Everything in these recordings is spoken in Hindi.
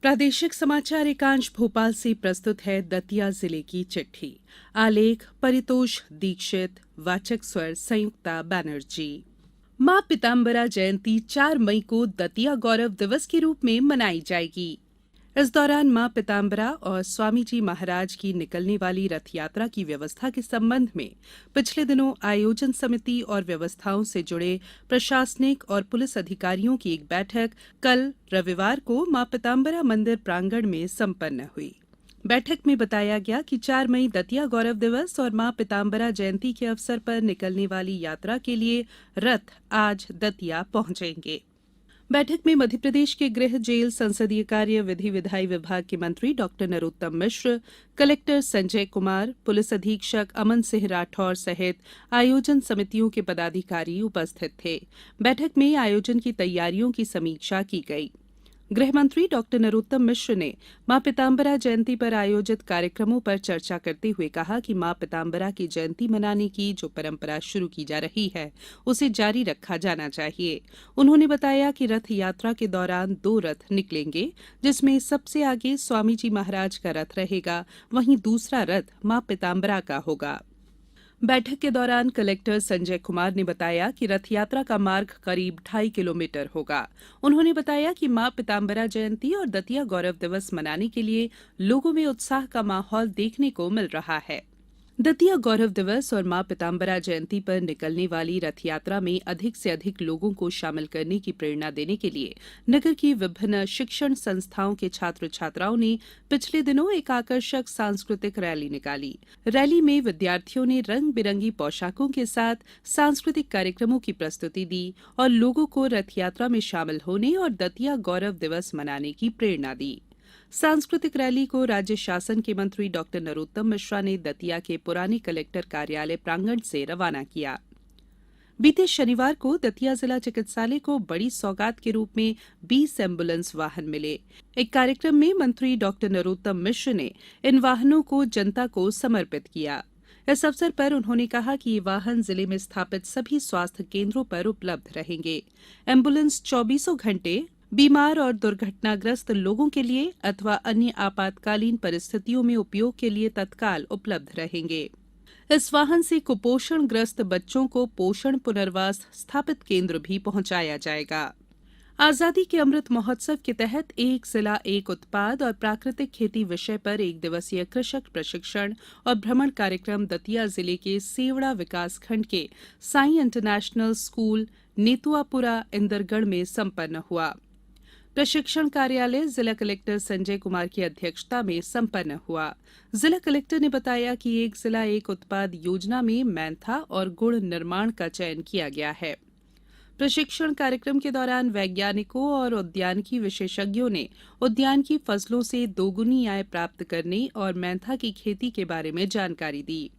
प्रादेशिक समाचार एकांश भोपाल से प्रस्तुत है दतिया जिले की चिट्ठी। आलेख परितोष दीक्षित, वाचक स्वर संयुक्ता बनर्जी। मां पीताम्बरा जयंती 4 मई को दतिया गौरव दिवस के रूप में मनाई जाएगी। इस दौरान मां पीताम्बरा और स्वामी जी महाराज की निकलने वाली रथ यात्रा की व्यवस्था के संबंध में पिछले दिनों आयोजन समिति और व्यवस्थाओं से जुड़े प्रशासनिक और पुलिस अधिकारियों की एक बैठक कल रविवार को मां पीताम्बरा मंदिर प्रांगण में संपन्न हुई। बैठक में बताया गया कि 4 मई दतिया गौरव दिवस और मां पीताम्बरा जयंती के अवसर पर निकलने वाली यात्रा के लिए रथ आज दतिया पहुंचेंगे। बैठक में मध्यप्रदेश के गृह जेल संसदीय कार्य विधि विधायी विभाग के मंत्री doctor Narottam Mishra, collector Sanjay Kumar, police अधीक्षक अमन सिंह राठौर सहित आयोजन समितियों के पदाधिकारी उपस्थित थे। बैठक में आयोजन की तैयारियों की समीक्षा की गई। गृह मंत्री डॉक्टर नरोत्तम मिश्र ने मां पीताम्बरा जयंती पर आयोजित कार्यक्रमों पर चर्चा करते हुए कहा कि मां पीताम्बरा की जयंती मनाने की जो परंपरा शुरू की जा रही है उसे जारी रखा जाना चाहिए। उन्होंने बताया कि रथ यात्रा के दौरान 2 रथ निकलेंगे, जिसमें सबसे आगे स्वामी जी महाराज का रथ रहेगा, वहीं दूसरा रथ मां पीताम्बरा का होगा। बैठक के दौरान कलेक्टर संजय कुमार ने बताया कि रथ यात्रा का मार्ग करीब 2.5 किलोमीटर होगा। उन्होंने बताया कि मां पीताम्बरा जयंती और दतिया गौरव दिवस मनाने के लिए लोगों में उत्साह का माहौल देखने को मिल रहा है। दतिया गौरव दिवस और मां पीताम्बरा जयंती पर निकलने वाली रथ यात्रा में अधिक से अधिक लोगों को शामिल करने की प्रेरणा देने के लिए नगर की विभिन्न शिक्षण संस्थाओं के छात्र छात्राओं ने पिछले दिनों एक आकर्षक सांस्कृतिक रैली निकाली। रैली में विद्यार्थियों ने रंग बिरंगी पोशाकों के साथ सांस्कृतिक कार्यक्रमों की प्रस्तुति दी और लोगों को रथ यात्रा में शामिल होने और दतिया गौरव दिवस मनाने की प्रेरणा दी। सांस्कृतिक रैली को राज्य शासन के मंत्री डॉक्टर नरोत्तम मिश्रा ने दतिया के पुराने कलेक्टर कार्यालय प्रांगण से रवाना किया। बीते शनिवार को दतिया जिला चिकित्सालय को बड़ी सौगात के रूप में 20 एम्बुलेंस वाहन मिले। एक कार्यक्रम में मंत्री डॉक्टर नरोत्तम मिश्र ने इन वाहनों को जनता को समर्पित किया। इस अवसर पर उन्होंने कहा कि ये वाहन जिले में स्थापित सभी स्वास्थ्य केंद्रों पर उपलब्ध रहेंगे। एम्बुलेंस 24 घंटे बीमार और दुर्घटनाग्रस्त लोगों के लिए अथवा अन्य आपातकालीन परिस्थितियों में उपयोग के लिए तत्काल उपलब्ध रहेंगे। इस वाहन से कुपोषण ग्रस्त बच्चों को पोषण पुनर्वास स्थापित केंद्र भी पहुंचाया जाएगा। आजादी के अमृत महोत्सव के तहत एक जिला एक उत्पाद और प्राकृतिक खेती विषय पर 1 दिवसीय कृषक प्रशिक्षण और भ्रमण कार्यक्रम दतिया जिले के सेवड़ा विकासखंड के साई इंटरनेशनल स्कूल नेतुआपुरा इंदरगढ़ में संपन्न हुआ। प्रशिक्षण कार्यालय जिला कलेक्टर संजय कुमार की अध्यक्षता में संपन्न हुआ। जिला कलेक्टर ने बताया कि एक जिला एक उत्पाद योजना में मैंथा और गुड़ निर्माण का चयन किया गया है। प्रशिक्षण कार्यक्रम के दौरान वैज्ञानिकों और उद्यानिकी विशेषज्ञों ने उद्यानिकी फसलों से दोगुनी आय प्राप्त करने और मैंथा की खेती के बारे में जानकारी दी।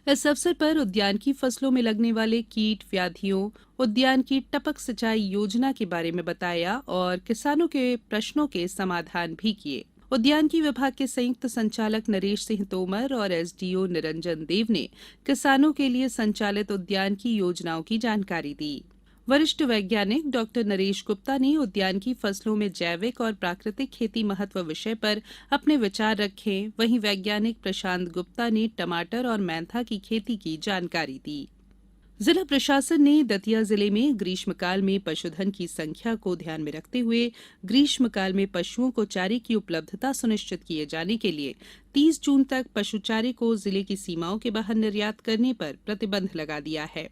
इस अवसर पर उद्यानिकी फसलों में लगने वाले कीट व्याधियों, उद्यान की टपक सिंचाई योजना के बारे में बताया और किसानों के प्रश्नों के समाधान भी किए। उद्यानिकी विभाग के संयुक्त संचालक नरेश सिंह तोमर और एसडीओ निरंजन देव ने किसानों के लिए संचालित उद्यानिकी योजनाओं की जानकारी दी। वरिष्ठ वैज्ञानिक डॉक्टर नरेश गुप्ता ने उद्यानिकी फसलों में जैविक और प्राकृतिक खेती महत्व विषय पर अपने विचार रखे। वहीं वैज्ञानिक प्रशांत गुप्ता ने टमाटर और मैंथा की खेती की जानकारी दी। जिला प्रशासन ने दतिया जिले में ग्रीष्मकाल में पशुधन की संख्या को ध्यान में रखते हुए ग्रीष्मकाल में पशुओं को चारे की उपलब्धता सुनिश्चित किए जाने के लिए 30 जून तक पशु चारे को जिले की सीमाओं के बाहर निर्यात करने पर प्रतिबंध लगा दिया है।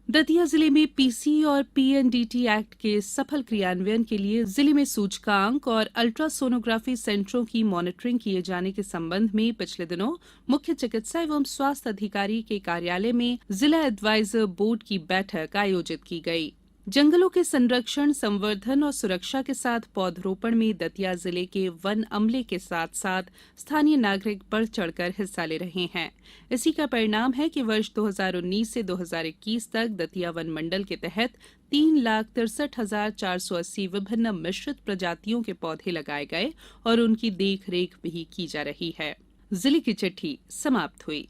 दतिया जिले में पीसी और पीएनडीटी एक्ट के सफल क्रियान्वयन के लिए जिले में सूचकांक और अल्ट्रासोनोग्राफी सेंटरों की मॉनिटरिंग किए जाने के संबंध में पिछले दिनों मुख्य चिकित्सा एवं स्वास्थ्य अधिकारी के कार्यालय में जिला एडवाइजर बोर्ड की बैठक आयोजित की गई। जंगलों के संरक्षण, संवर्धन और सुरक्षा के साथ पौधरोपण में दतिया जिले के वन अमले के साथ साथ स्थानीय नागरिक बढ़ चढ़कर हिस्सा ले रहे हैं। इसी का परिणाम है कि वर्ष 2019 से 2021 तक दतिया वन मंडल के तहत 3,63,480 विभिन्न मिश्रित प्रजातियों के पौधे लगाए गए और उनकी देख रेख भी की जा रही है। जिले की चिट्ठी समाप्त हुई।